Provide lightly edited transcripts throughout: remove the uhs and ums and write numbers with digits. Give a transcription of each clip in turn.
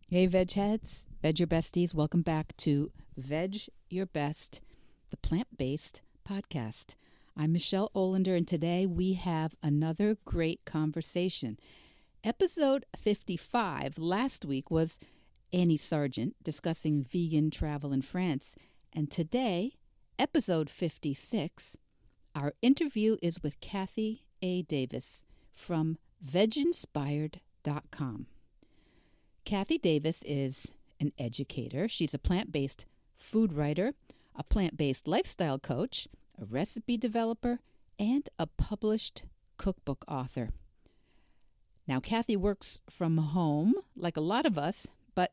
Hey, Vedge Heads, Veg Your Besties. Welcome back to Veg Your Best, the plant-based podcast. I'm Michele Olander, and today we have another great conversation. Episode 55 last week was Annie Sargent discussing vegan travel in France. And today, episode 56, our interview is with Kathy A. Davis from VegInspired.com. Kathy Davis is an educator. She's a plant-based food writer, a plant-based lifestyle coach, a recipe developer, and a published cookbook author. Now, Kathy works from home, like a lot of us, but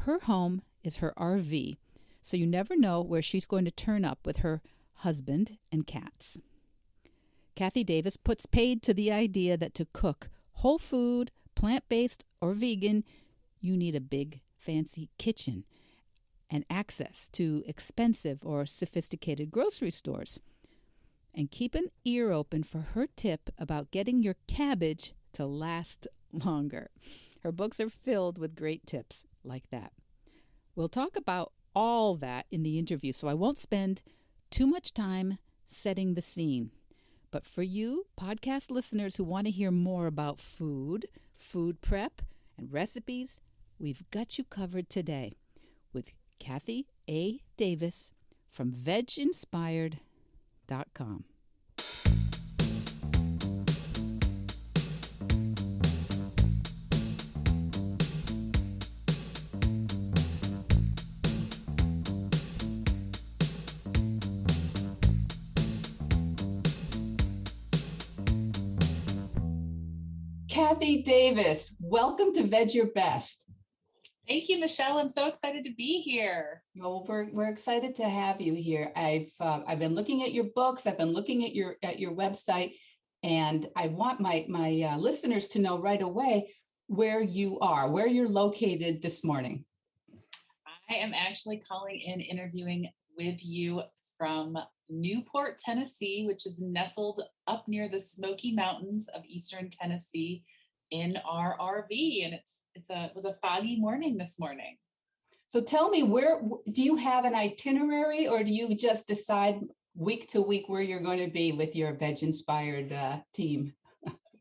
her home is her RV, so you never know where she's going to turn up with her husband and cats. Kathy Davis puts paid to the idea that to cook whole food, plant-based, or vegan, you need a big, fancy kitchen and access to expensive or sophisticated grocery stores. And keep an ear open for her tip about getting your cabbage to last longer. Her books are filled with great tips like that. We'll talk about all that in the interview, so I won't spend too much time setting the scene. But for you podcast listeners who want to hear more about food prep, and recipes, we've got you covered today with Kathy A. Davis from VegInspired.com. Kathy Davis, welcome to Veg Your Best. Thank you, Michele. I'm so excited to be here. Well, we're excited to have you here. I've been looking at your books. I've been looking at your website, and I want my listeners to know right away where you are, where you're located this morning. I am actually calling in, interviewing with you from Newport, Tennessee, which is nestled up near the Smoky Mountains of Eastern Tennessee in our RV. And it was a foggy morning this morning. So tell me, where do you have an itinerary, or do you just decide week to week where you're going to be with your Veg Inspired team?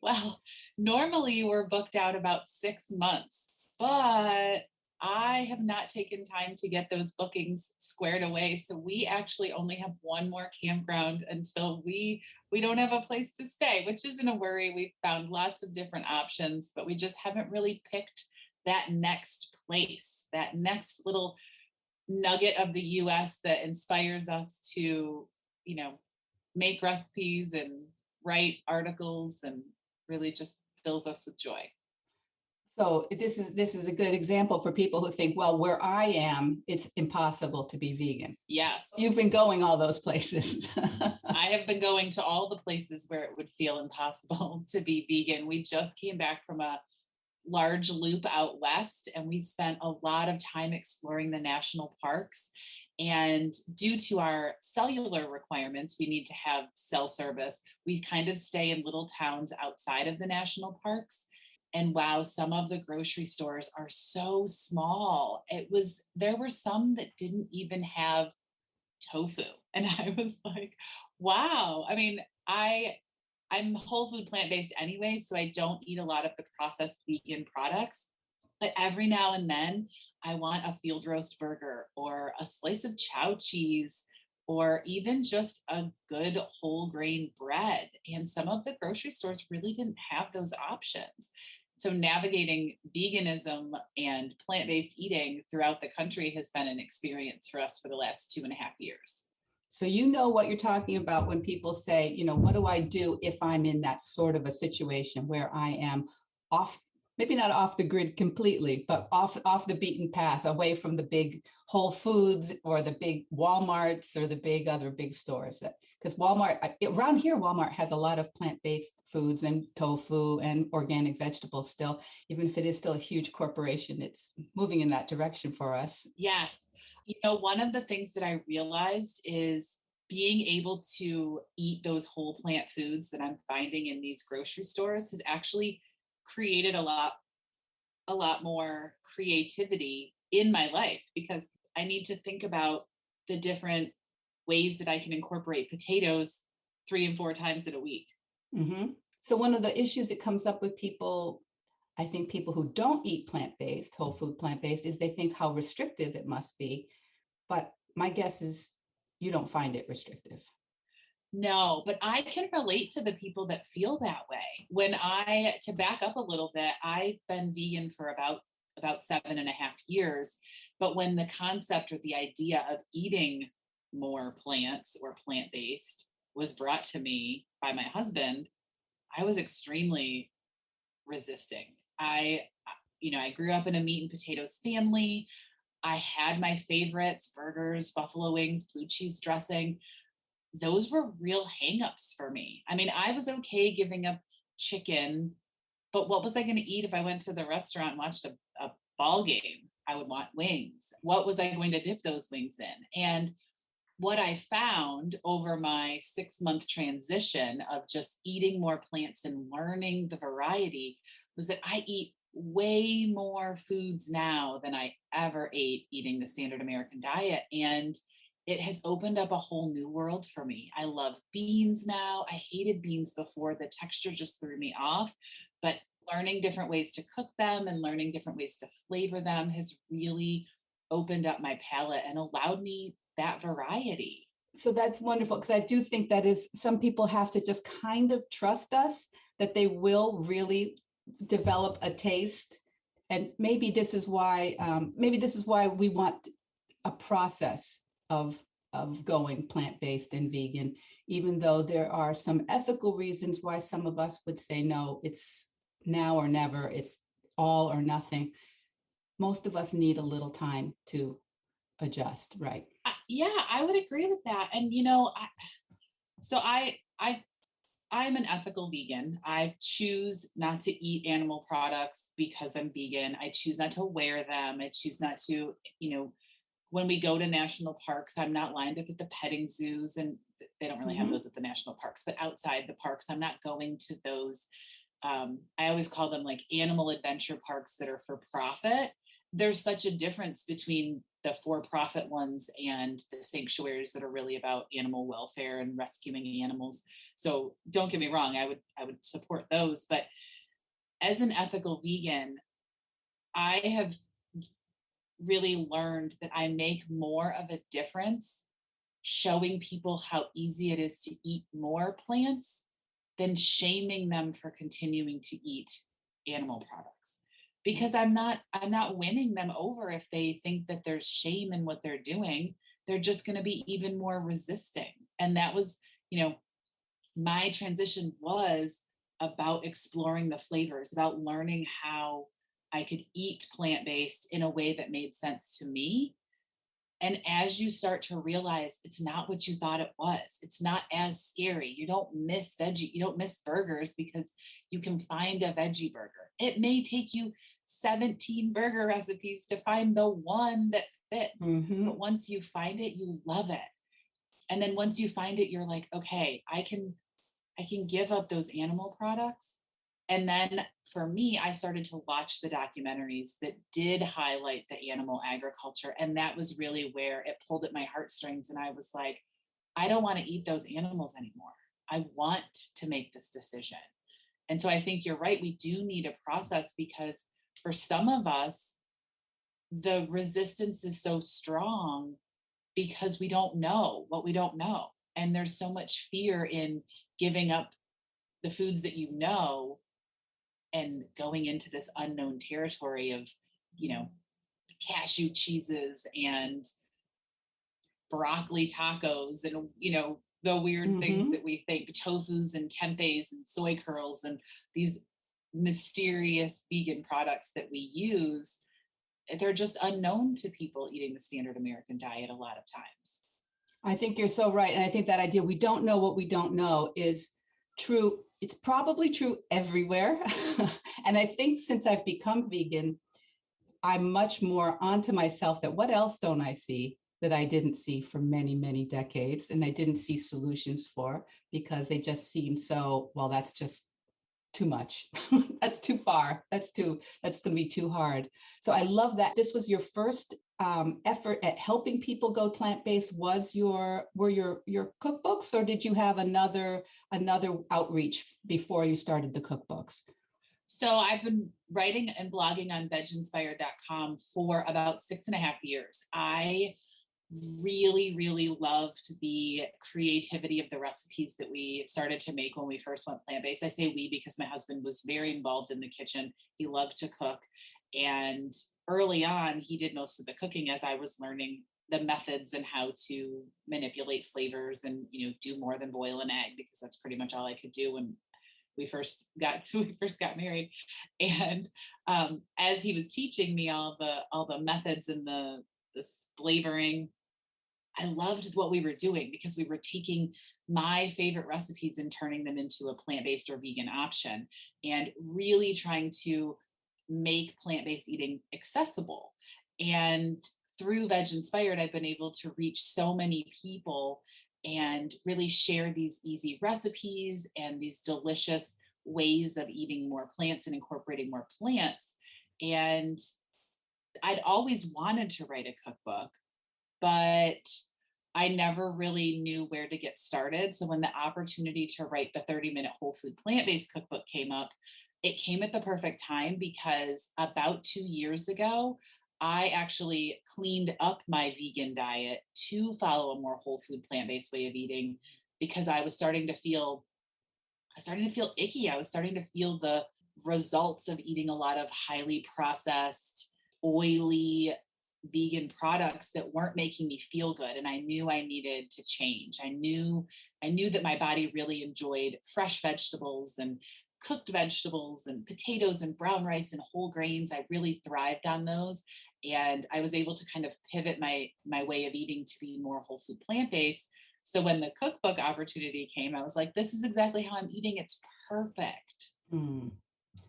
Well, normally we're booked out about 6 months, but I have not taken time to get those bookings squared away. So we actually only have one more campground until we don't have a place to stay, which isn't a worry. We've found lots of different options, but we just haven't really picked that next place, that next little nugget of the US that inspires us to, make recipes and write articles and really just fills us with joy. So this is a good example for people who think, well, where I am, it's impossible to be vegan. Yes. You've been going all those places. I have been going to all the places where it would feel impossible to be vegan. We just came back from a large loop out west, and we spent a lot of time exploring the national parks. And due to our cellular requirements, we need to have cell service. We kind of stay in little towns outside of the national parks. And wow, some of the grocery stores are so small. There were some that didn't even have tofu. And I was like, wow. I mean, I'm whole food plant-based anyway, so I don't eat a lot of the processed vegan products. But every now and then I want a field roast burger or a slice of chow cheese or even just a good whole grain bread. And some of the grocery stores really didn't have those options. So navigating veganism and plant-based eating throughout the country has been an experience for us for the last 2.5 years. So you know what you're talking about when people say, what do I do if I'm in that sort of a situation where I am off, maybe not off the grid completely, but off the beaten path, away from the big Whole Foods or the big Walmarts or the big stores. Because Walmart, around here, Walmart has a lot of plant-based foods and tofu and organic vegetables still, even if it is still a huge corporation. It's moving in that direction for us. Yes. One of the things that I realized is being able to eat those whole plant foods that I'm finding in these grocery stores has actually created a lot a lot more creativity in my life because I need to think about the different ways that I can incorporate potatoes 3 and 4 times in a week. Mm-hmm. So one of the issues that comes up with people, I think people who don't eat plant-based, whole food plant-based, is they think how restrictive it must be. But my guess is you don't find it restrictive. No, but I can relate to the people that feel that way. To back up a little bit, I've been vegan for about 7.5 years. But when the concept or the idea of eating more plants or plant-based was brought to me by my husband, I was extremely resisting. I grew up in a meat and potatoes family. I had my favorites, burgers, buffalo wings, blue cheese dressing. Those were real hangups for me. I mean, I was okay giving up chicken, but what was I going to eat if I went to the restaurant and watched a ball game? I would want wings. What was I going to dip those wings in? And what I found over my 6-month transition of just eating more plants and learning the variety was that I eat way more foods now than I ever ate eating the standard American diet. And it has opened up a whole new world for me. I love beans now. I hated beans before. The texture just threw me off. But learning different ways to cook them and learning different ways to flavor them has really opened up my palate and allowed me that variety. So that's wonderful, because I do think that is, some people have to just kind of trust us that they will really develop a taste. And maybe this is why we want a process of going plant-based and vegan, even though there are some ethical reasons why some of us would say, no, it's now or never, it's all or nothing. Most of us need a little time to adjust, right? Yeah, I would agree with that. And I'm an ethical vegan. I choose not to eat animal products because I'm vegan. I choose not to wear them. I choose not to, when we go to national parks, I'm not lined up at the petting zoos, and they don't really have those at the national parks, but outside the parks, I'm not going to those. I always call them like animal adventure parks that are for profit. There's such a difference between the for-profit ones and the sanctuaries that are really about animal welfare and rescuing animals. So don't get me wrong, I would support those. But as an ethical vegan, I have really learned that I make more of a difference showing people how easy it is to eat more plants than shaming them for continuing to eat animal products. Because I'm not winning them over if they think that there's shame in what they're doing. They're just going to be even more resisting. And that was, my transition was about exploring the flavors, about learning how I could eat plant-based in a way that made sense to me. And as you start to realize it's not what you thought it was, it's not as scary. You don't miss burgers because you can find a veggie burger. It may take you 17 burger recipes to find the one that fits. But once you find it, you love it. And then once you find it, you're like, okay, I can give up those animal products. And then for me, I started to watch the documentaries that did highlight the animal agriculture. And that was really where it pulled at my heartstrings. And I was like, I don't want to eat those animals anymore. I want to make this decision. And so I think you're right. We do need a process because for some of us, the resistance is so strong because we don't know what we don't know. And there's so much fear in giving up the foods that you know and going into this unknown territory of, cashew cheeses and broccoli tacos and, the weird things that we think, tofus and tempehs and soy curls and these mysterious vegan products that we use. They're just unknown to people eating the standard American diet a lot of times. I think you're so right. And I think that idea, we don't know what we don't know, is true. It's probably true everywhere. And I think since I've become vegan, I'm much more onto myself that what else don't I see that I didn't see for many, many decades, and I didn't see solutions for because they just seem so, well, that's just too much. That's too far. That's going to be too hard. So I love that. This was your first effort at helping people go plant-based. Were your cookbooks, or did you have another outreach before you started the cookbooks? So I've been writing and blogging on vegginspired.com for about 6.5 years. I really, really loved the creativity of the recipes that we started to make when we first went plant-based. I say we because my husband was very involved in the kitchen. He loved to cook. And early on, he did most of the cooking as I was learning the methods and how to manipulate flavors and, do more than boil an egg, because that's pretty much all I could do when we first got married. And as he was teaching me all the methods and the flavoring, I loved what we were doing, because we were taking my favorite recipes and turning them into a plant-based or vegan option, and really trying to make plant-based eating accessible. And through Veg Inspired, I've been able to reach so many people and really share these easy recipes and these delicious ways of eating more plants and incorporating more plants. And I'd always wanted to write a cookbook, but I never really knew where to get started. So when the opportunity to write the 30-minute whole food plant-based cookbook came up, it came at the perfect time, because about 2 years ago, I actually cleaned up my vegan diet to follow a more whole food plant-based way of eating, because I was starting to feel icky. I was starting to feel the results of eating a lot of highly processed, oily vegan products that weren't making me feel good. And I knew I needed to change. I knew that my body really enjoyed fresh vegetables and cooked vegetables and potatoes and brown rice and whole grains. I really thrived on those. And I was able to kind of pivot my way of eating to be more whole food plant-based. So when the cookbook opportunity came, I was like, this is exactly how I'm eating. It's perfect. Mm.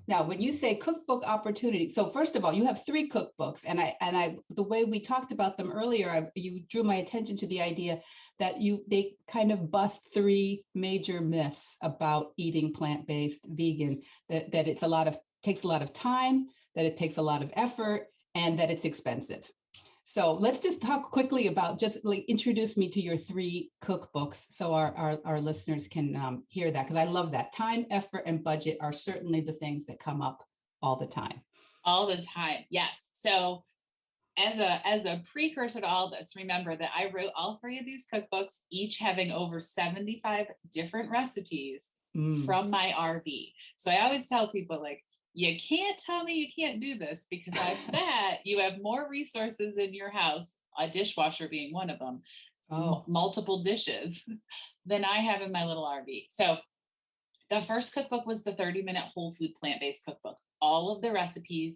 Now, when you say cookbook opportunity, so first of all, you have 3 cookbooks, and I, the way we talked about them earlier, you drew my attention to the idea that they kind of bust 3 major myths about eating plant-based vegan, that takes a lot of time, that it takes a lot of effort, and that it's expensive. So let's just talk quickly about, just like introduce me to your 3 cookbooks so our listeners can hear that, because I love that. Time, effort, and budget are certainly the things that come up all the time. All the time, yes. So as a precursor to all this, remember that I wrote all 3 of these cookbooks, each having over 75 different recipes from my RV. So I always tell people, like, you can't tell me you can't do this, because I bet you have more resources in your house, a dishwasher being one of them, multiple dishes, than I have in my little RV. So the first cookbook was the 30-minute whole food plant-based cookbook. All of the recipes,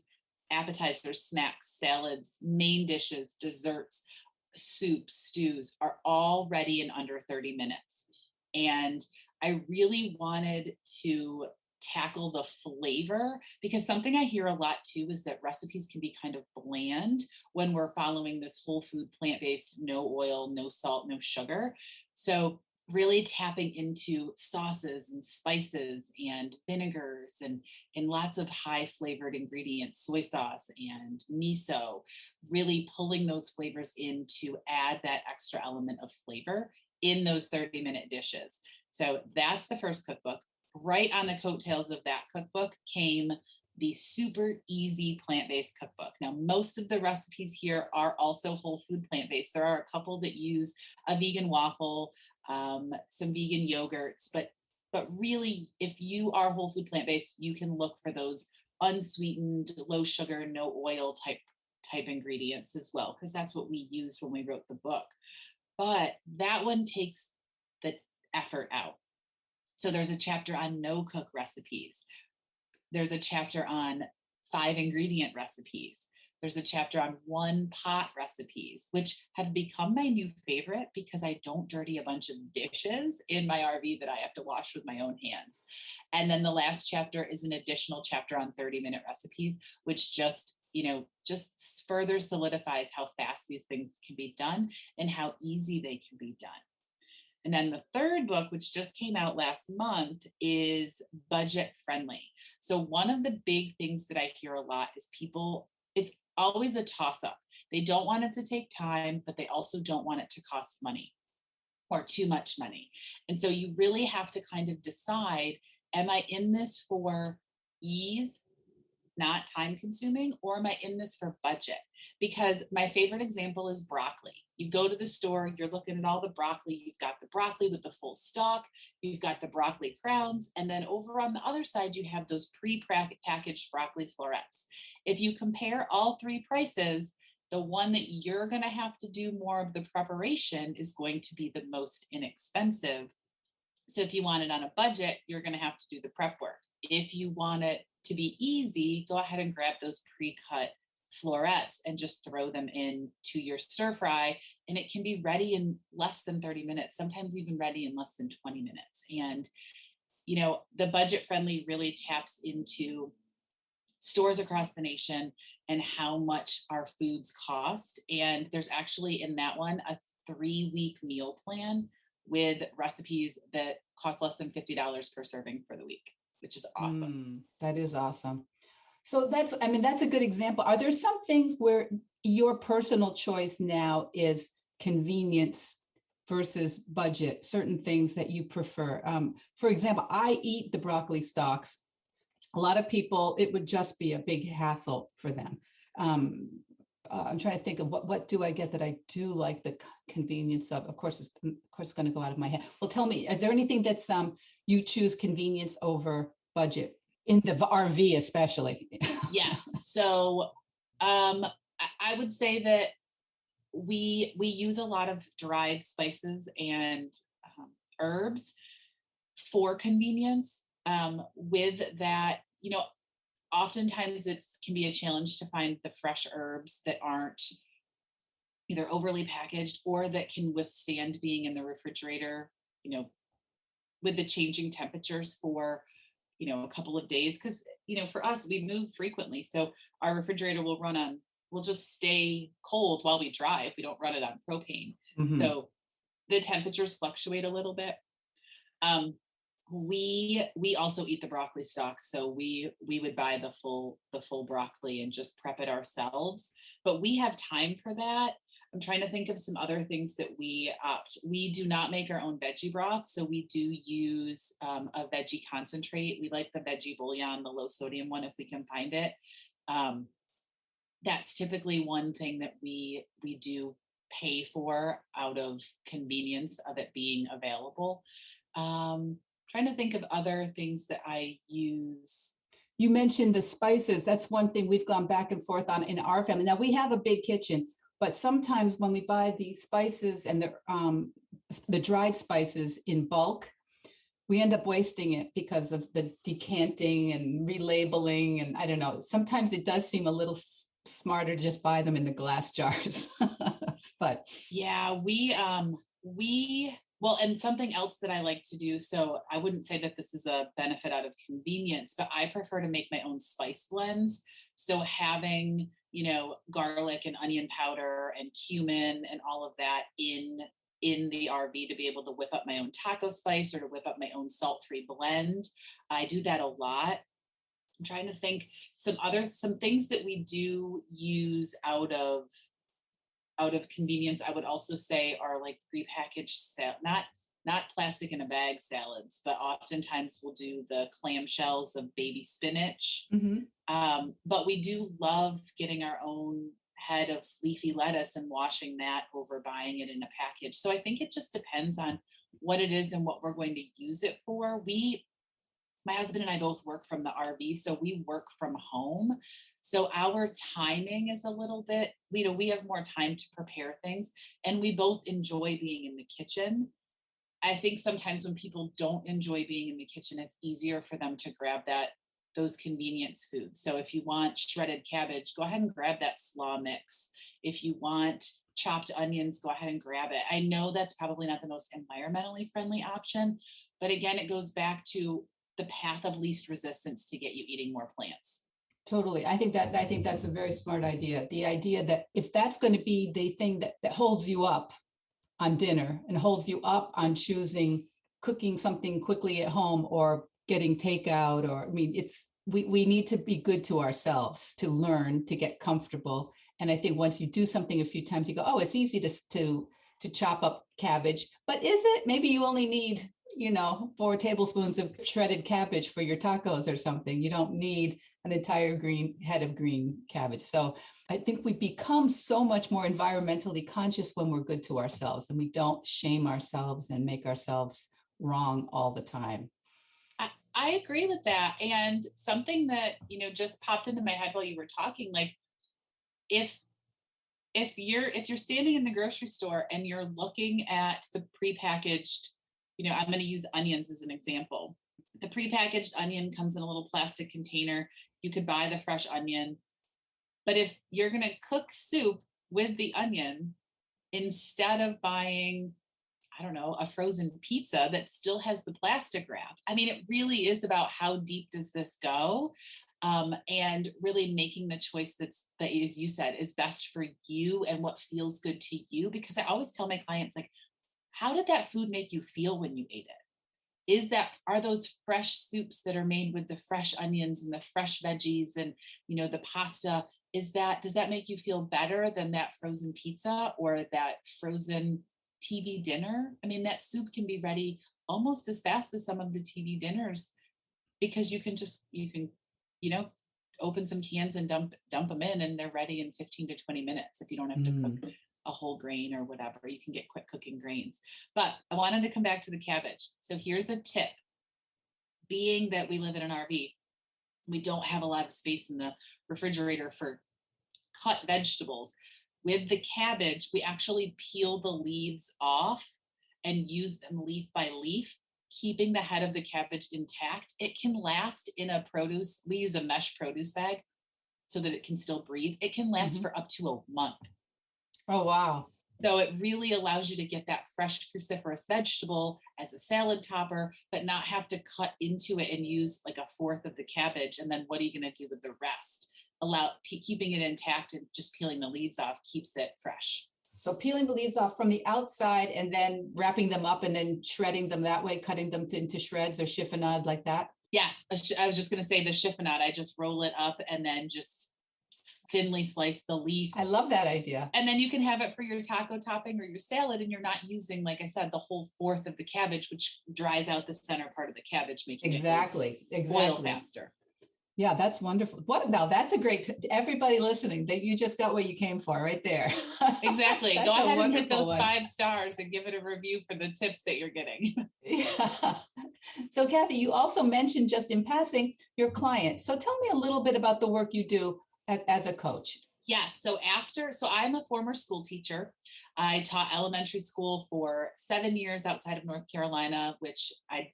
appetizers, snacks, salads, main dishes, desserts, soups, stews are all ready in under 30 minutes. And I really wanted to tackle the flavor, because something I hear a lot too is that recipes can be kind of bland when we're following this whole food plant-based, no oil, no salt, no sugar. So really tapping into sauces and spices and vinegars and lots of high flavored ingredients, soy sauce and miso, really pulling those flavors in to add that extra element of flavor in those 30-minute dishes. So that's the first cookbook. Right on the coattails of that cookbook came the super easy plant-based cookbook. Now, most of the recipes here are also whole food plant-based. There are a couple that use a vegan waffle, some vegan yogurts, but really, if you are whole food plant-based, you can look for those unsweetened, low sugar, no oil type ingredients as well, because that's what we used when we wrote the book. But that one takes the effort out. So there's a chapter on no cook recipes. There's a chapter on 5 ingredient recipes. There's a chapter on 1 pot recipes, which have become my new favorite because I don't dirty a bunch of dishes in my RV that I have to wash with my own hands. And then the last chapter is an additional chapter on 30-minute recipes, which just further solidifies how fast these things can be done and how easy they can be done. And then the third book, which just came out last month, is budget friendly. So one of the big things that I hear a lot is people, it's always a toss up. They don't want it to take time, but they also don't want it to cost money or too much money. And so you really have to kind of decide, am I in this for ease, not time consuming, or am I in this for budget? Because my favorite example is broccoli. You go to the store, you're looking at all the broccoli, you've got the broccoli with the full stalk, you've got the broccoli crowns, and then over on the other side, you have those pre-packaged broccoli florets. If you compare all three prices, the one that you're going to have to do more of the preparation is going to be the most inexpensive. So if you want it on a budget, you're going to have to do the prep work. If you want it to be easy, go ahead and grab those pre-cut florets and just throw them in to your stir fry, and it can be ready in less than 30 minutes, sometimes even ready in less than 20 minutes. And you know, the budget friendly really taps into stores across the nation and how much our foods cost. And there's actually in that one a 3-week meal plan with recipes that cost less than $50 per serving for the week, which is awesome. That is awesome. So that's a good example. Are there some things where your personal choice now is convenience versus budget, certain things that you prefer? For example, I eat the broccoli stalks. A lot of people, it would just be a big hassle for them. I'm trying to think of what do I get that I do like the convenience of. Of course, it's going to go out of my head. Well, tell me, is there anything that's you choose convenience over budget in the RV, especially? Yes. So I would say that we use a lot of dried spices and herbs for convenience. With that, you know, oftentimes it can be a challenge to find the fresh herbs that aren't either overly packaged or that can withstand being in the refrigerator, you know, with the changing temperatures for, you know, a couple of days. Because, you know, for us, we move frequently. So our refrigerator will just stay cold while we drive. We don't run it on propane. Mm-hmm. So the temperatures fluctuate a little bit. We also eat the broccoli stalks, so we would buy the full broccoli and just prep it ourselves. But we have time for that. I'm trying to think of some other things that we opt. We do not make our own veggie broth, so we do use a veggie concentrate. We like the veggie bouillon, the low sodium one, if we can find it. That's typically one thing that we do pay for out of convenience of it being available. Trying to think of other things that I use. You mentioned the spices. That's one thing we've gone back and forth on in our family. Now we have a big kitchen, but sometimes when we buy these spices and the dried spices in bulk, we end up wasting it because of the decanting and relabeling. And I don't know, sometimes it does seem a little smarter to just buy them in the glass jars. But yeah, well, and something else that I like to do, so I wouldn't say that this is a benefit out of convenience, but I prefer to make my own spice blends. So having, you know, garlic and onion powder and cumin and all of that in the RV to be able to whip up my own taco spice or to whip up my own salt-free blend. I do that a lot. I'm trying to think some things that we do use out of convenience. I would also say are like prepackaged not plastic in a bag salads, but oftentimes we'll do the clam shells of baby spinach. Mm-hmm. But we do love getting our own head of leafy lettuce and washing that over buying it in a package. So I think it just depends on what it is and what we're going to use it for. My husband and I both work from the RV, so we work from home. So our timing is a little bit, we have more time to prepare things, and we both enjoy being in the kitchen. I think sometimes when people don't enjoy being in the kitchen, it's easier for them to grab those convenience foods. So if you want shredded cabbage, go ahead and grab that slaw mix. If you want chopped onions, go ahead and grab it. I know that's probably not the most environmentally friendly option, but again, it goes back to the path of least resistance to get you eating more plants. Totally. I think that's a very smart idea. The idea that if that's going to be the thing that holds you up, on dinner and holds you up on choosing cooking something quickly at home or getting takeout. Or, I mean, we need to be good to ourselves to learn to get comfortable. And I think once you do something a few times, you go, oh, it's easy to chop up cabbage. But is it? Maybe you only need, 4 tablespoons of shredded cabbage for your tacos or something. You don't need an entire head of green cabbage. So I think we become so much more environmentally conscious when we're good to ourselves and we don't shame ourselves and make ourselves wrong all the time. I agree with that. And something that, just popped into my head while you were talking, like if you're standing in the grocery store and you're looking at the prepackaged, I'm going to use onions as an example. The prepackaged onion comes in a little plastic container. You could buy the fresh onion. But if you're going to cook soup with the onion, instead of buying, I don't know, a frozen pizza that still has the plastic wrap. I mean, it really is about how deep does this go? And really making the choice that, as you said, is best for you and what feels good to you. Because I always tell my clients, like, how did that food make you feel when you ate it? Are those fresh soups that are made with the fresh onions and the fresh veggies and, the pasta, does that make you feel better than that frozen pizza or that frozen TV dinner? I mean, that soup can be ready almost as fast as some of the TV dinners because you can, open some cans and dump them in and they're ready in 15 to 20 minutes. If you don't have to cook a whole grain or whatever, you can get quick cooking grains. But I wanted to come back to the cabbage. So here's a tip. Being that we live in an RV, we don't have a lot of space in the refrigerator for cut vegetables. With the cabbage, we actually peel the leaves off and use them leaf by leaf, keeping the head of the cabbage intact. It can last in we use a mesh produce bag so that it can still breathe. It can last for up to a month. Oh, wow. So it really allows you to get that fresh cruciferous vegetable as a salad topper, but not have to cut into it and use like a fourth of the cabbage. And then what are you going to do with the rest? Keeping it intact and just peeling the leaves off keeps it fresh. So peeling the leaves off from the outside and then wrapping them up and then shredding them that way, cutting them into shreds or chiffonade like that? Yes, I was just going to say the chiffonade. I just roll it up and then just thinly slice the leaf. I love that idea. And then you can have it for your taco topping or your salad, and you're not using, like I said, the whole fourth of the cabbage, which dries out the center part of the cabbage, making it boil faster. Yeah, that's wonderful. That's a great, everybody listening, that you just got what you came for right there. Exactly. Go ahead and hit those 5 stars and give it a review for the tips that you're getting. Yeah. So Kathy, you also mentioned just in passing your client. So tell me a little bit about the work you do as a coach. Yes. So I'm a former school teacher. I taught elementary school for 7 years outside of North Carolina, which I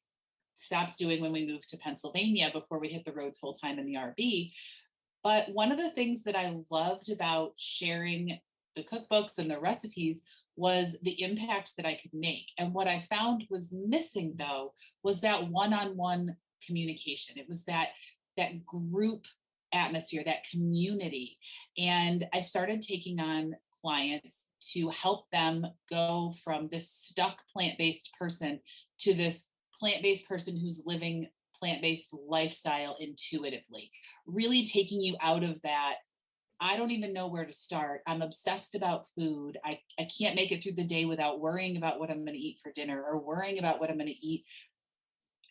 stopped doing when we moved to Pennsylvania before we hit the road full time in the RV. But one of the things that I loved about sharing the cookbooks and the recipes was the impact that I could make. And what I found was missing, though, was that one-on-one communication. It was that group atmosphere, that community. And I started taking on clients to help them go from this stuck plant-based person to this plant-based person who's living plant-based lifestyle intuitively, really taking you out of that. I don't even know where to start. I'm obsessed about food. I can't make it through the day without worrying about what I'm going to eat for dinner or worrying about what I'm going to eat,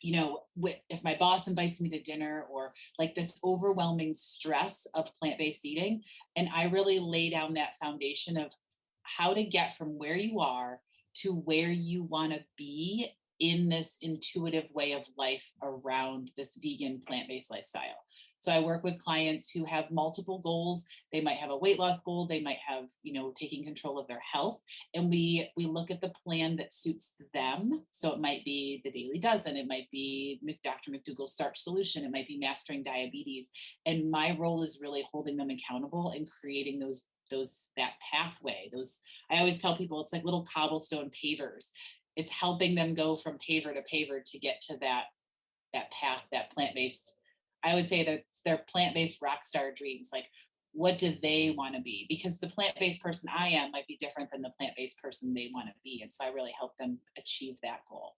if my boss invites me to dinner, or like this overwhelming stress of plant-based eating. And I really lay down that foundation of how to get from where you are to where you want to be in this intuitive way of life around this vegan plant-based lifestyle. So I work with clients who have multiple goals. They might have a weight loss goal. They might have, taking control of their health. And we look at the plan that suits them. So it might be the Daily Dozen. It might be Dr. McDougall's Starch Solution. It might be Mastering Diabetes. And my role is really holding them accountable and creating that pathway. I always tell people it's like little cobblestone pavers. It's helping them go from paver to paver to get to that path, that plant-based. I would say that they're plant-based rock star dreams. Like what do they want to be? Because the plant-based person I am might be different than the plant-based person they want to be. And so I really help them achieve that goal.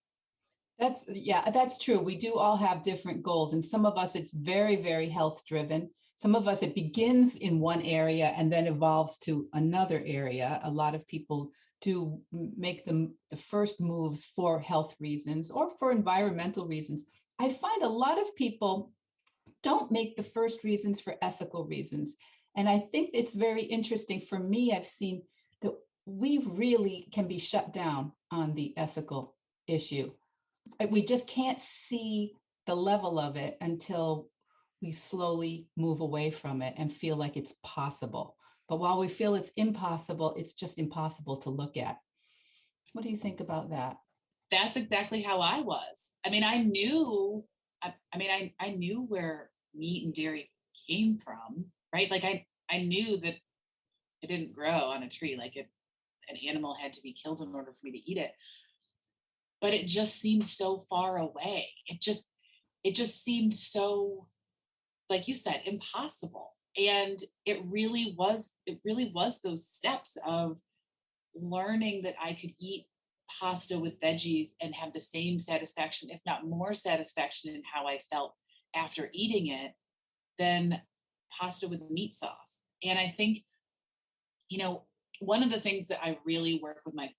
That's true. We do all have different goals. And some of us, it's very, very health driven. Some of us, it begins in one area and then evolves to another area. A lot of people do make the first moves for health reasons or for environmental reasons. I find a lot of people don't make the first reasons for ethical reasons. And I think it's very interesting. For me, I've seen that we really can be shut down on the ethical issue. We just can't see the level of it until we slowly move away from it and feel like it's possible. But while we feel it's impossible, it's just impossible to look at. What do you think about that? That's exactly how I was. I mean, I knew where meat and dairy came from, right? Like I knew that it didn't grow on a tree, like an animal had to be killed in order for me to eat it. But it just seemed so far away. It just seemed so, like you said, impossible. And it really was those steps of learning that I could eat pasta with veggies and have the same satisfaction, if not more satisfaction, in how I felt after eating it than pasta with meat sauce. And I think, one of the things that I really work with my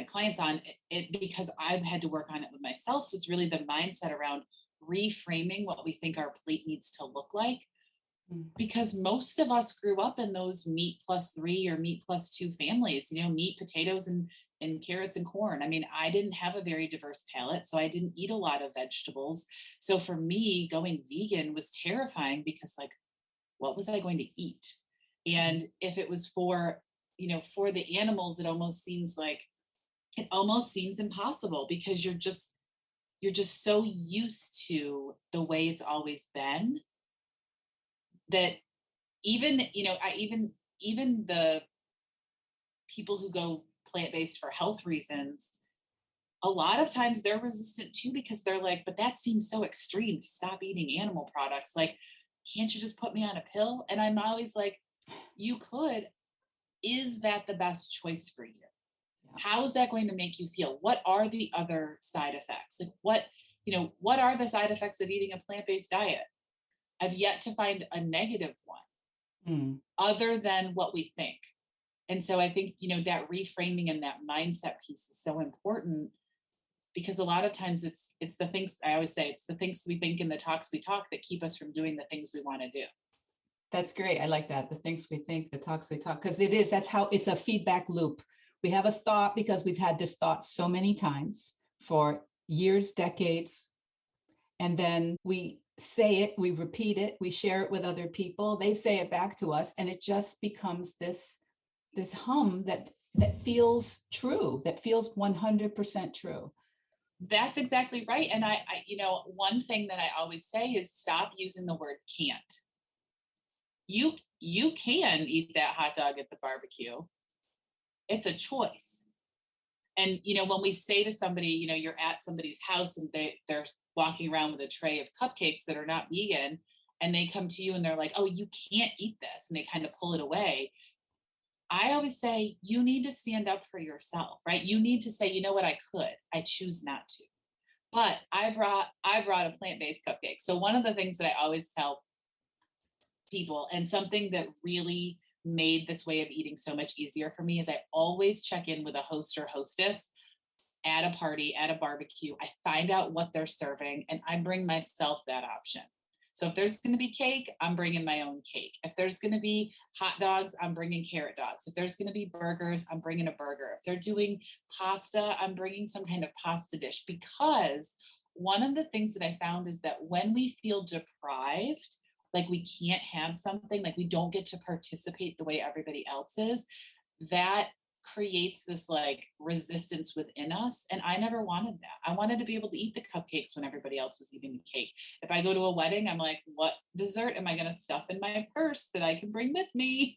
clients on it, because I've had to work on it with myself, was really the mindset around reframing what we think our plate needs to look like. Because most of us grew up in those meat plus 3 or meat plus 2 families, meat, potatoes, and carrots and corn. I mean, I didn't have a very diverse palate, so I didn't eat a lot of vegetables. So for me, going vegan was terrifying because, like, what was I going to eat? And if it was for the animals, it almost seems impossible, because you're just so used to the way it's always been, that even the people who go plant-based for health reasons, a lot of times they're resistant too, because they're like, but that seems so extreme to stop eating animal products. Like, can't you just put me on a pill? And I'm always like, you could. Is that the best choice for you? How is that going to make you feel? What are the other side effects? Like, what are the side effects of eating a plant-based diet? I've yet to find a negative one other than what we think. And so I think, that reframing and that mindset piece is so important, because a lot of times it's the things, I always say, it's the things we think and the talks we talk that keep us from doing the things we want to do. That's great. I like that. The things we think, the talks we talk, because that's how it's a feedback loop. We have a thought because we've had this thought so many times for years, decades, and then we say it, we repeat it, we share it with other people, they say it back to us, and it just becomes this hum that feels true, that feels 100% true. That's exactly right. And I one thing that I always say is stop using the word can't. You can eat that hot dog at the barbecue. It's a choice. And when we say to somebody, you're at somebody's house and they're walking around with a tray of cupcakes that are not vegan, and they come to you and they're like, oh, you can't eat this, and they kind of pull it away. I always say, you need to stand up for yourself, right? You need to say, you know what, I choose not to. But I brought a plant-based cupcake. So one of the things that I always tell people, and something that really made this way of eating so much easier for me, is I always check in with a host or hostess at a party, at a barbecue. I find out what they're serving, and I bring myself that option. So if there's going to be cake, I'm bringing my own cake. If there's going to be hot dogs, I'm bringing carrot dogs. If there's going to be burgers, I'm bringing a burger. If they're doing pasta, I'm bringing some kind of pasta dish. Because one of the things that I found is that when we feel deprived, like we can't have something, like we don't get to participate the way everybody else is, that creates this like resistance within us. And I never wanted that. I wanted to be able to eat the cupcakes when everybody else was eating the cake. If I go to a wedding, I'm like, what dessert am I going to stuff in my purse that I can bring with me?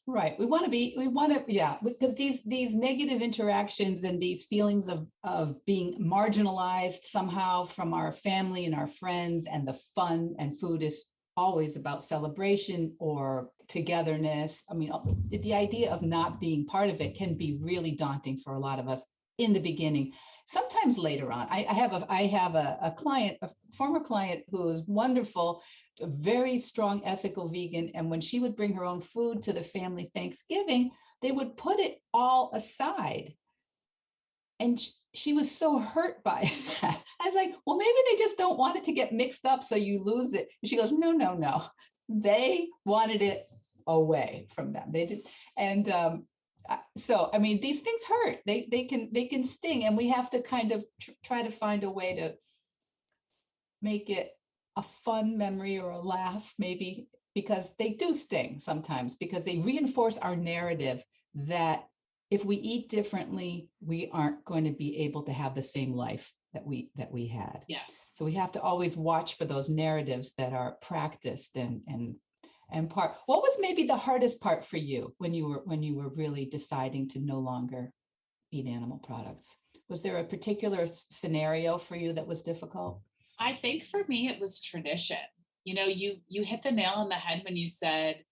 Right. Because these negative interactions and these feelings of being marginalized somehow from our family and our friends, and the fun and food is always about celebration or togetherness. I mean, the idea of not being part of it can be really daunting for a lot of us in the beginning. Sometimes later on, I have a client, a former client who is wonderful, a very strong ethical vegan. And when she would bring her own food to the family Thanksgiving, they would put it all aside. And she was so hurt by that. I was like, well, maybe they just don't want it to get mixed up so you lose it. And she goes, no, no, no. They wanted it away from them. They did. And so, I mean, these things hurt. They can sting, and we have to kind of try to find a way to make it a fun memory or a laugh, maybe, because they do sting sometimes, because they reinforce our narrative that if we eat differently, we aren't going to be able to have the same life that we had. Yes. So we have to always watch for those narratives that are practiced and part. What was maybe the hardest part for you when you were really deciding to no longer eat animal products? Was there a particular scenario for you that was difficult? I think for me, it was tradition. You know, you hit the nail on the head when you said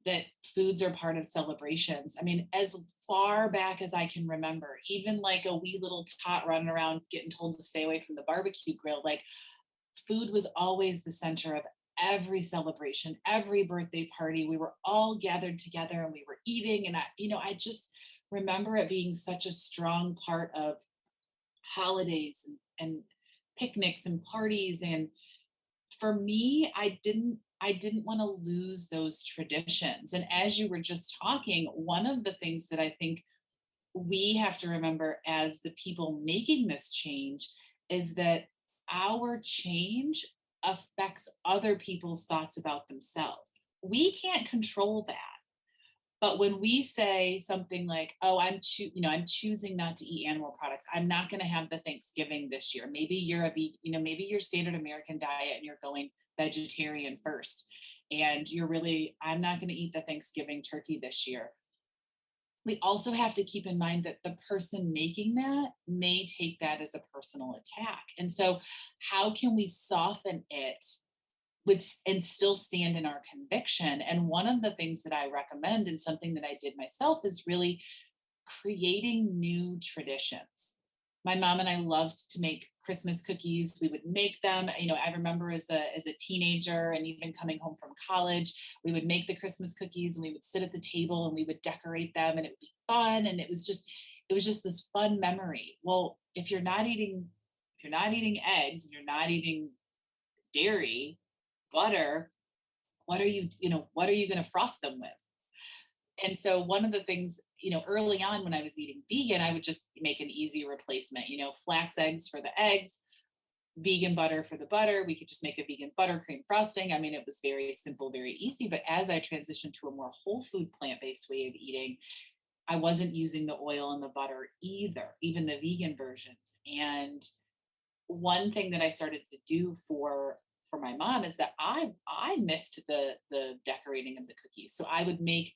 that foods are part of celebrations. I mean, as far back as I can remember, even like a wee little tot running around getting told to stay away from the barbecue grill, like food was always the center of every celebration, every birthday party. We were all gathered together and we were eating. And I just remember it being such a strong part of holidays and picnics and parties. And for me, I didn't want to lose those traditions. And as you were just talking, one of the things that I think we have to remember as the people making this change is that our change affects other people's thoughts about themselves. We can't control that. But when we say something like, "Oh, I'm choosing not to eat animal products. I'm not going to have the Thanksgiving this year." Maybe you're maybe your standard American diet and you're going vegetarian first, and I'm not going to eat the Thanksgiving turkey this year. We also have to keep in mind that the person making that may take that as a personal attack. And so how can we soften it and still stand in our conviction? And one of the things that I recommend, and something that I did myself, is really creating new traditions. My mom and I loved to make Christmas cookies. We would make them. I remember as a teenager and even coming home from college, we would make the Christmas cookies and we would sit at the table and we would decorate them, and it would be fun. And it was just this fun memory. Well, if you're not eating eggs and you're not eating dairy, butter, what are you going to frost them with? And so one of the things, early on when I was eating vegan, I would just make an easy replacement, flax eggs for the eggs, vegan butter for the butter. We could just make a vegan buttercream frosting. I mean, it was very simple, very easy. But as I transitioned to a more whole food, plant-based way of eating, I wasn't using the oil and the butter either, even the vegan versions. And one thing that I started to do for my mom is that I missed the decorating of the cookies. So I would make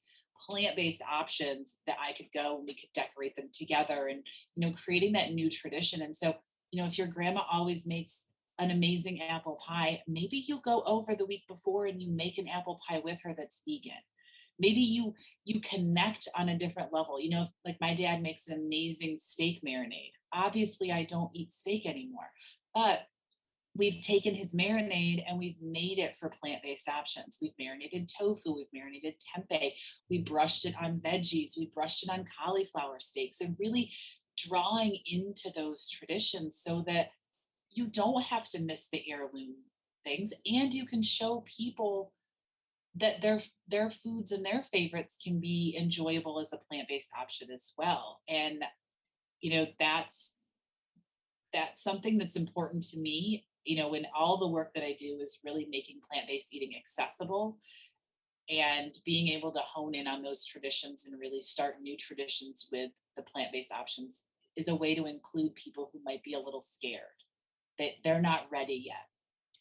plant-based options that I could go and we could decorate them together, and creating that new tradition. And so if your grandma always makes an amazing apple pie, maybe you go over the week before and you make an apple pie with her that's vegan. Maybe you connect on a different level. Like my dad makes an amazing steak marinade. Obviously I don't eat steak anymore, but we've taken his marinade and we've made it for plant-based options. We've marinated tofu, we've marinated tempeh, we brushed it on veggies, we brushed it on cauliflower steaks, and really drawing into those traditions so that you don't have to miss the heirloom things, and you can show people that their foods and their favorites can be enjoyable as a plant-based option as well. And that's something that's important to me. In all the work that I do is really making plant-based eating accessible and being able to hone in on those traditions and really start new traditions with the plant-based options is a way to include people who might be a little scared that they're not ready yet.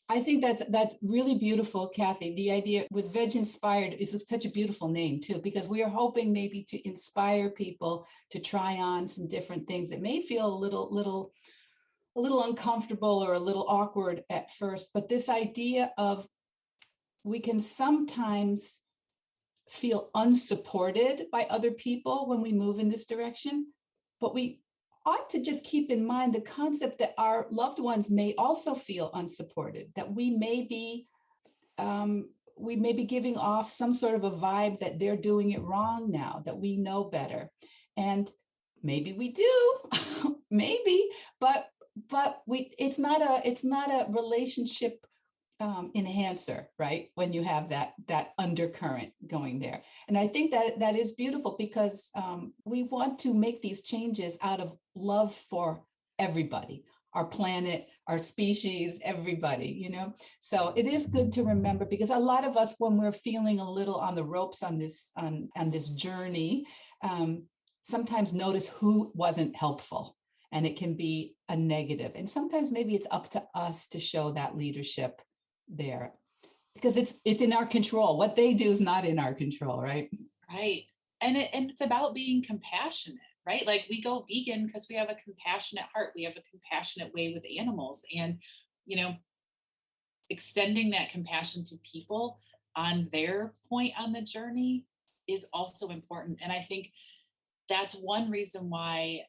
I think that's really beautiful, Kathy. The idea with Veg Inspired is such a beautiful name too, because we are hoping maybe to inspire people to try on some different things that may feel a little uncomfortable or a little awkward at first. But this idea of we can sometimes feel unsupported by other people when we move in this direction, but we ought to just keep in mind the concept that our loved ones may also feel unsupported, that we may be giving off some sort of a vibe that they're doing it wrong now, that we know better. And maybe we do, maybe, but it's not a relationship enhancer, right? When you have that undercurrent going there. And I think that is beautiful, because we want to make these changes out of love for everybody, our planet, our species, everybody, So it is good to remember, because a lot of us, when we're feeling a little on the ropes on this journey, sometimes notice who wasn't helpful, and it can be a negative. And sometimes maybe it's up to us to show that leadership there, because it's in our control. What they do is not in our control, right? Right. And it's about being compassionate, right? Like, we go vegan because we have a compassionate heart. We have a compassionate way with animals, and, extending that compassion to people on their point on the journey is also important. And I think that's one reason why,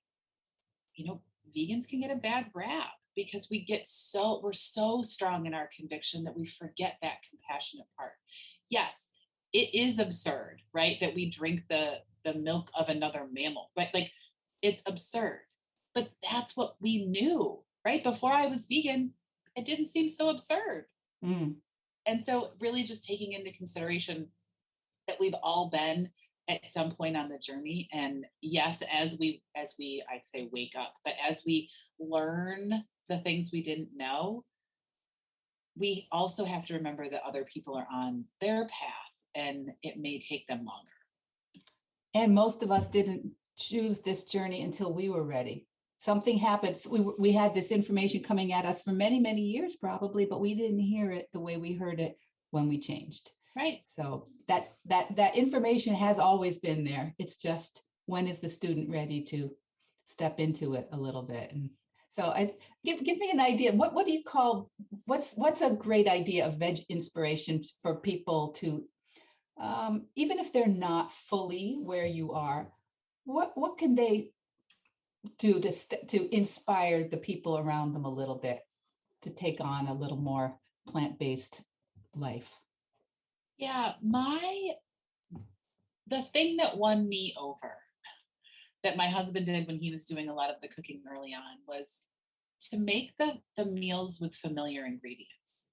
vegans can get a bad rap, because we're so strong in our conviction that we forget that compassionate part. Yes, it is absurd, right, that we drink the milk of another mammal, right? Like, it's absurd, but that's what we knew, right? Before I was vegan, it didn't seem so absurd. And so really just taking into consideration that we've all been at some point on the journey. And yes, as we I'd say wake up, but as we learn the things we didn't know, we also have to remember that other people are on their path, and it may take them longer. And most of us didn't choose this journey until we were ready. Something happens. We had this information coming at us for many, many years probably, but we didn't hear it the way we heard it when we changed. Right. So that information has always been there. It's just, when is the student ready to step into it a little bit? And so give me an idea. What do you call, what's a great idea of veg inspiration for people to, even if they're not fully where you are, what can they do to inspire the people around them a little bit to take on a little more plant-based life? Yeah, the thing that won me over, that my husband did when he was doing a lot of the cooking early on, was to make the meals with familiar ingredients,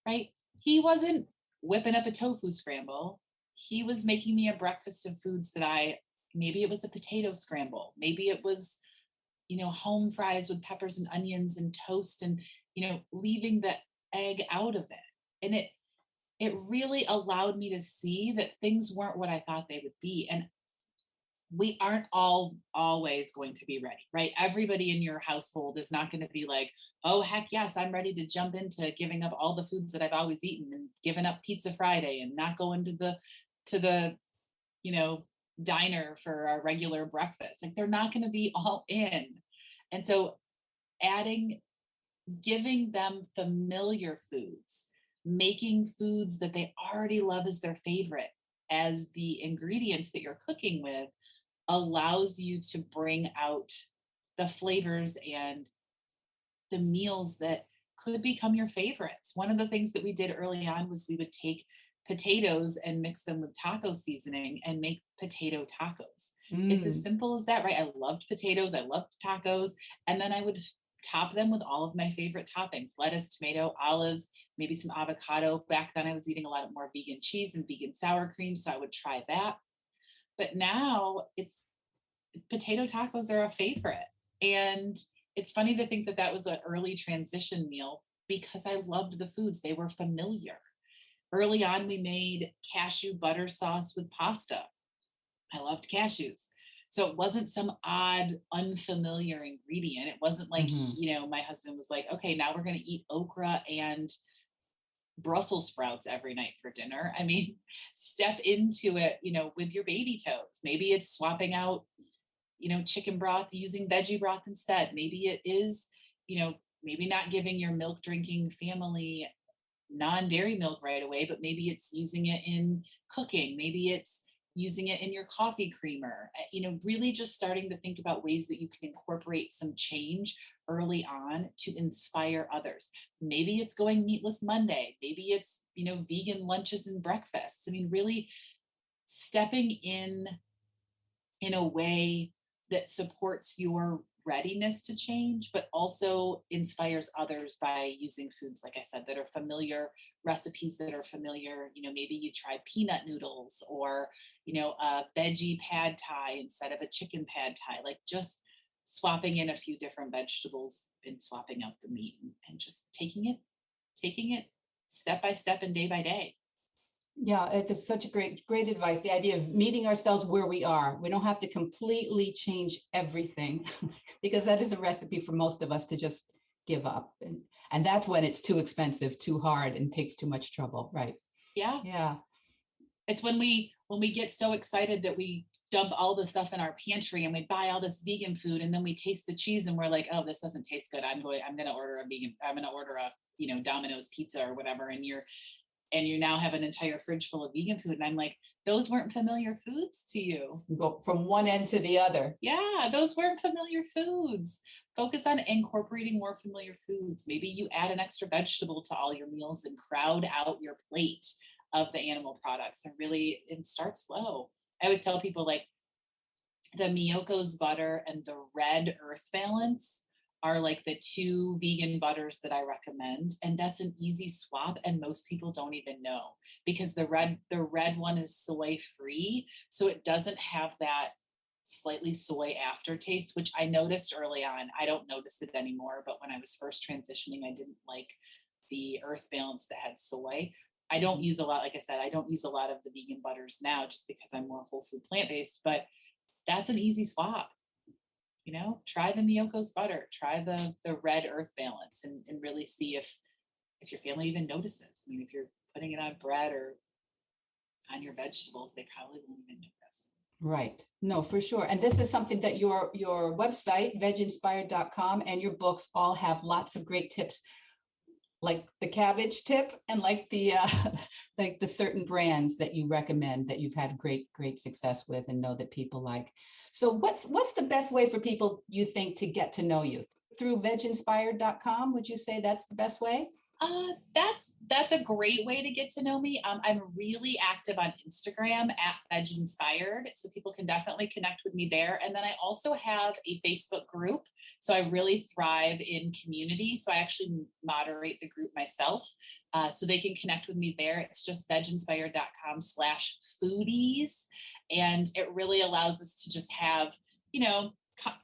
right? He wasn't whipping up a tofu scramble. He was making me a breakfast of foods that maybe it was a potato scramble. Maybe it was, home fries with peppers and onions and toast, and, leaving the egg out of it. And it really allowed me to see that things weren't what I thought they would be. And we aren't all always going to be ready, right? Everybody in your household is not going to be like, oh, heck yes, I'm ready to jump into giving up all the foods that I've always eaten and giving up Pizza Friday and not going to the diner for a regular breakfast. Like, they're not going to be all in. And so giving them familiar foods, making foods that they already love as their favorite as the ingredients that you're cooking with, allows you to bring out the flavors and the meals that could become your favorites. One of the things that we did early on was we would take potatoes and mix them with taco seasoning and make potato tacos. It's as simple as that, right? I loved potatoes, I loved tacos, and then I would top them with all of my favorite toppings: lettuce, tomato, olives, maybe some avocado. Back then I was eating a lot more vegan cheese and vegan sour cream, so I would try that. But now potato tacos are a favorite. And it's funny to think that was an early transition meal, because I loved the foods. They were familiar. Early on, we made cashew butter sauce with pasta. I loved cashews. So it wasn't some odd, unfamiliar ingredient. It wasn't like, my husband was like, okay, now we're going to eat okra and Brussels sprouts every night for dinner. I mean, step into it, with your baby toes. Maybe it's swapping out, chicken broth using veggie broth instead. Maybe it is, maybe not giving your milk drinking family non-dairy milk right away, but maybe it's using it in cooking. Maybe it's using it in your coffee creamer. Really just starting to think about ways that you can incorporate some change early on to inspire others. Maybe it's going meatless Monday. Maybe it's, vegan lunches and breakfasts. I mean, really stepping in a way that supports your readiness to change, but also inspires others by using foods, like I said, that are familiar, recipes that are familiar. Maybe you try peanut noodles or, a veggie pad thai instead of a chicken pad thai, like just swapping in a few different vegetables and swapping out the meat and just taking it step by step and day by day. Yeah, it is such a great advice. The idea of meeting ourselves where we are. We don't have to completely change everything because that is a recipe for most of us to just give up. And that's when it's too expensive, too hard, and takes too much trouble. Right. Yeah. Yeah. It's when we get so excited that we dump all the stuff in our pantry and we buy all this vegan food, and then we taste the cheese and we're like, oh, this doesn't taste good. I'm going to order a Domino's pizza or whatever. And you now have an entire fridge full of vegan food. And I'm like, those weren't familiar foods to you. You go from one end to the other. Yeah, those weren't familiar foods. Focus on incorporating more familiar foods. Maybe you add an extra vegetable to all your meals and crowd out your plate of the animal products and start slow. I always tell people, like, the Miyoko's butter and the Red Earth Balance are like the two vegan butters that I recommend. And that's an easy swap. And most people don't even know, because the red one is soy free. So it doesn't have that slightly soy aftertaste, which I noticed early on. I don't notice it anymore, but when I was first transitioning, I didn't like the Earth Balance that had soy. I don't use a lot, like I said, I don't use a lot of the vegan butters now just because I'm more whole food plant-based, but that's an easy swap. Try the Miyoko's butter, try the Red Earth Balance, and really see if your family even notices. I mean, if you're putting it on bread or on your vegetables, they probably won't even notice. Right. No, for sure. And this is something that your website, vegginspired.com, and your books all have lots of great tips, like the cabbage tip and like the like the certain brands that you recommend that you've had great success with and know that people like. So what's the best way for people, you think, to get to know you? Through vegginspired.com? Would you say that's the best way? That's a great way to get to know me. I'm really active on Instagram at Vedge Inspired, so people can definitely connect with me there. And then I also have a Facebook group, so I really thrive in community. So I actually moderate the group myself, so they can connect with me there. It's just vegginspired.com/foodies, and it really allows us to just have,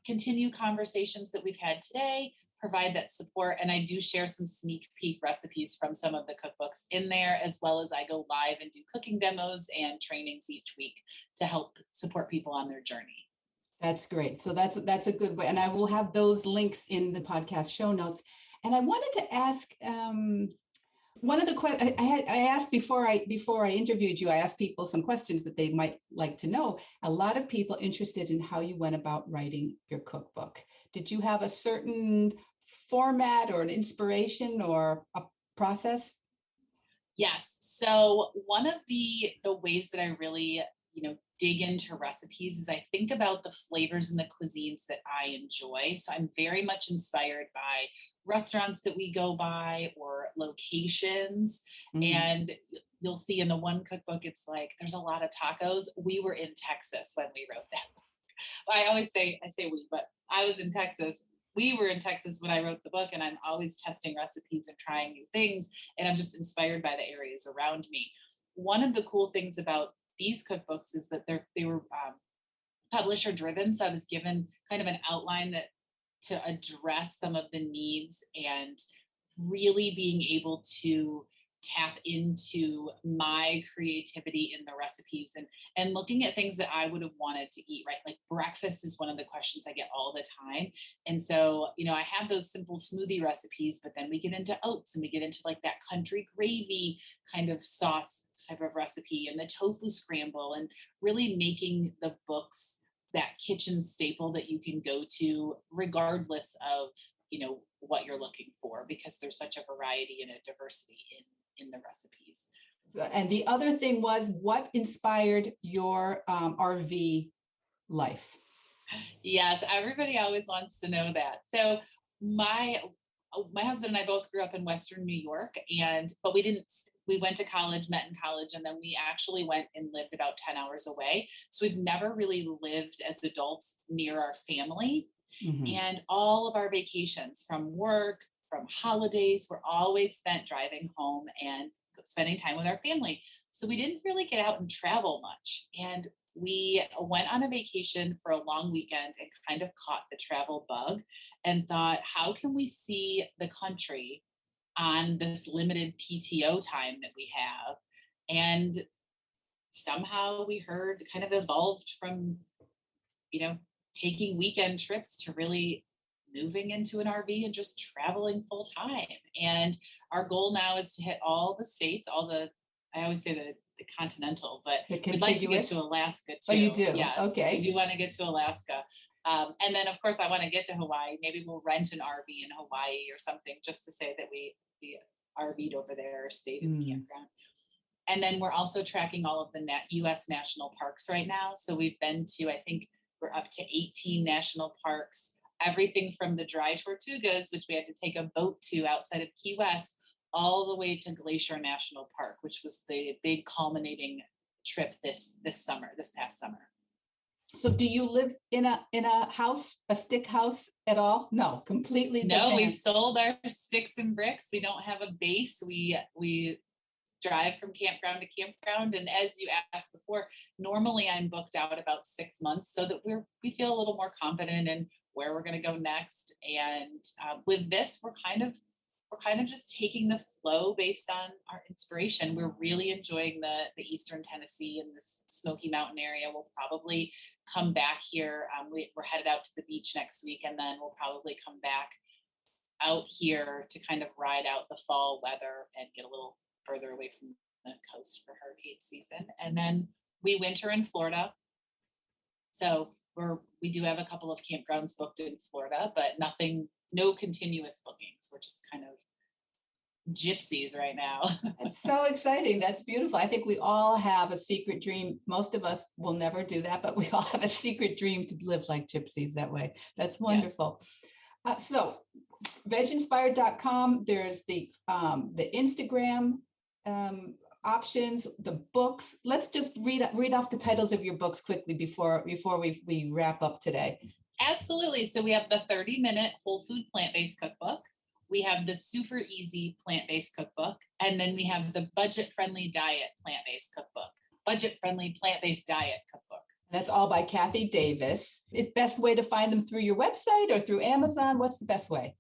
continue conversations that we've had today, provide that support. And I do share some sneak peek recipes from some of the cookbooks in there, as well as I go live and do cooking demos and trainings each week to help support people on their journey. That's great. So that's a good way. And I will have those links in the podcast show notes. And I wanted to ask, one of the questions I asked before I interviewed you, I asked people some questions that they might like to know. A lot of people interested in how you went about writing your cookbook. Did you have a certain format or an inspiration or a process? Yes. So one of the ways that I really, dig into recipes is I think about the flavors and the cuisines that I enjoy. So I'm very much inspired by restaurants that we go by or locations. And you'll see in the one cookbook, it's like there's a lot of tacos. We were in Texas when we wrote that book. I say we, but I was in Texas. We were in Texas when I wrote the book, and I'm always testing recipes and trying new things. And I'm just inspired by the areas around me. One of the cool things about these cookbooks is that they were publisher driven. So I was given kind of an outline to address some of the needs and really being able to tap into my creativity in the recipes and looking at things that I would have wanted to eat, right? Like breakfast is one of the questions I get all the time. And so, I have those simple smoothie recipes, but then we get into oats and we get into like that country gravy kind of sauce type of recipe and the tofu scramble, and really making the books that kitchen staple that you can go to regardless of, what you're looking for, because there's such a variety and a diversity in the recipes. And the other thing was, what inspired your RV life? Yes, everybody always wants to know that. So my husband and I both grew up in Western New York, but we went to college, met in college, and then we actually went and lived about 10 hours away. So we've never really lived as adults near our family. Mm-hmm. And all of our vacations from work, from holidays, were always spent driving home and spending time with our family. So we didn't really get out and travel much. And we went on a vacation for a long weekend and kind of caught the travel bug and thought, how can we see the country on this limited PTO time that we have? And somehow we heard, kind of evolved from, taking weekend trips to really moving into an RV and just traveling full time. And our goal now is to hit all the states, I always say the continental, but we'd like to get to Alaska too. Oh, you do? Yes, okay. we do want to get to Alaska. And then of course I want to get to Hawaii. Maybe we'll rent an RV in Hawaii or something, just to say that we RV'd over there or stayed in the campground. And then we're also tracking all of the U.S. national parks right now. So we've been to, I think we're up to 18 national parks, everything from the Dry Tortugas, which we had to take a boat to outside of Key West, all the way to Glacier National Park, which was the big culminating trip this past summer. So do you live in a house, a stick house at all? No, completely. No, we sold our sticks and bricks. We don't have a base. We drive from campground to campground. And as you asked before, normally I'm booked out about 6 months so that we feel a little more confident in where we're going to go next. And with this, we're kind of just taking the flow based on our inspiration. We're really enjoying the Eastern Tennessee and the Smoky Mountain area. We'll probably come back here. We're headed out to the beach next week, and then we'll probably come back out here to kind of ride out the fall weather and get a little further away from the coast for hurricane season. And then we winter in Florida. So we do have a couple of campgrounds booked in Florida, but no continuous bookings. We're just kind of gypsies right now. That's so exciting. That's beautiful. I think we all have a secret dream. Most of us will never do that, but we all have a secret dream to live like gypsies that way. That's wonderful. Yes. So vegginspired.com, there's the Instagram options, the books. Let's just read off the titles of your books quickly before we wrap up today. Absolutely. So we have the 30-minute whole food plant-based cookbook. We have the super easy plant-based cookbook. And then we have the budget-friendly diet plant-based cookbook. Budget-friendly plant-based diet cookbook. That's all by Kathy Davis. The best way to find them through your website or through Amazon? What's the best way?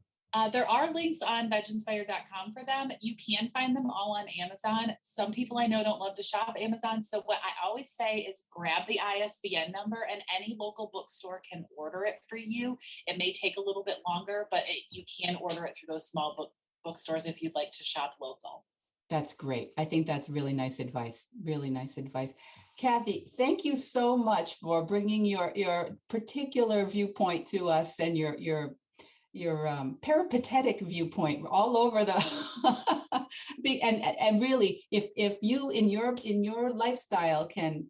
There are links on vedginspired.com for them. You can find them all on Amazon. Some people I know don't love to shop Amazon. So what I always say is grab the ISBN number, and any local bookstore can order it for you. It may take a little bit longer, but you can order it through those small bookstores if you'd like to shop local. That's great. I think that's really nice advice. Really nice advice. Kathy, thank you so much for bringing your particular viewpoint to us, and your peripatetic viewpoint all over the and really, if you in your lifestyle can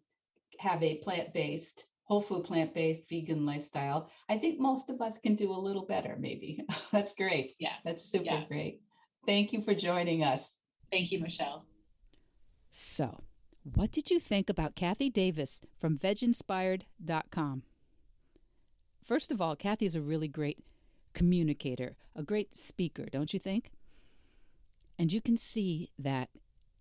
have a plant-based, whole food, plant-based, vegan lifestyle, I think most of us can do a little better, maybe. That's great. Yeah, that's super great. Thank you for joining us. Thank you, Michele. So, what did you think about Kathy Davis from VegInspired.com? First of all, Kathy's a really great communicator, a great speaker, don't you think? And you can see that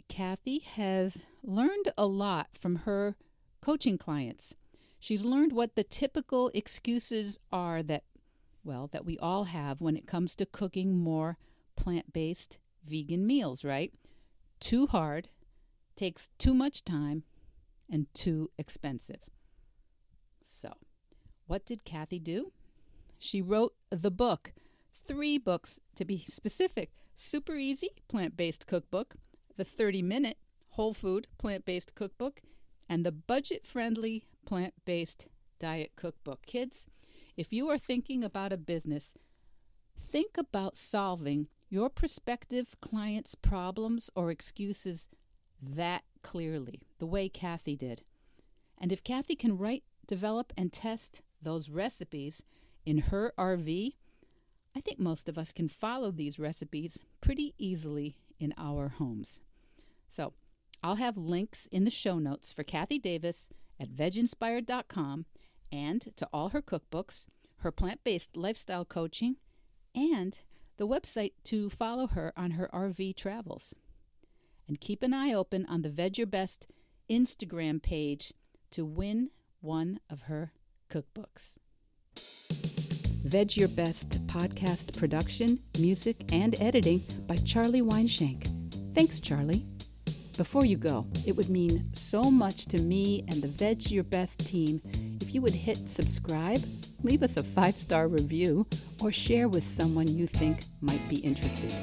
Kathy has learned a lot from her coaching clients. She's learned what the typical excuses are that we all have when it comes to cooking more plant-based vegan meals, right? Too hard, takes too much time, and too expensive. So, what did Kathy do? She wrote the book, 3 books to be specific: Super Easy Plant-Based Cookbook, the 30-minute Whole Food Plant-Based Cookbook, and the Budget-Friendly Plant-Based Diet Cookbook. Kids, if you are thinking about a business, think about solving your prospective clients' problems or excuses that clearly, the way Kathy did. And if Kathy can write, develop, and test those recipes in her RV, I think most of us can follow these recipes pretty easily in our homes. So I'll have links in the show notes for Kathy Davis at vegginspired.com and to all her cookbooks, her plant-based lifestyle coaching, and the website to follow her on her RV travels. And keep an eye open on the Veg Your Best Instagram page to win one of her cookbooks. Veg Your Best podcast production, music, and editing by Charlie Weinshank. Thanks, Charlie. Before you go, it would mean so much to me and the Veg Your Best team if you would hit subscribe, leave us a 5-star review, or share with someone you think might be interested.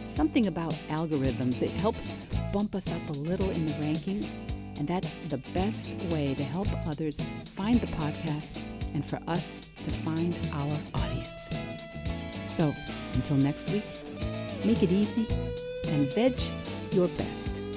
Something about algorithms, it helps bump us up a little in the rankings, and that's the best way to help others find the podcast and for us to find our audience. So, until next week, make it easy and veg your best.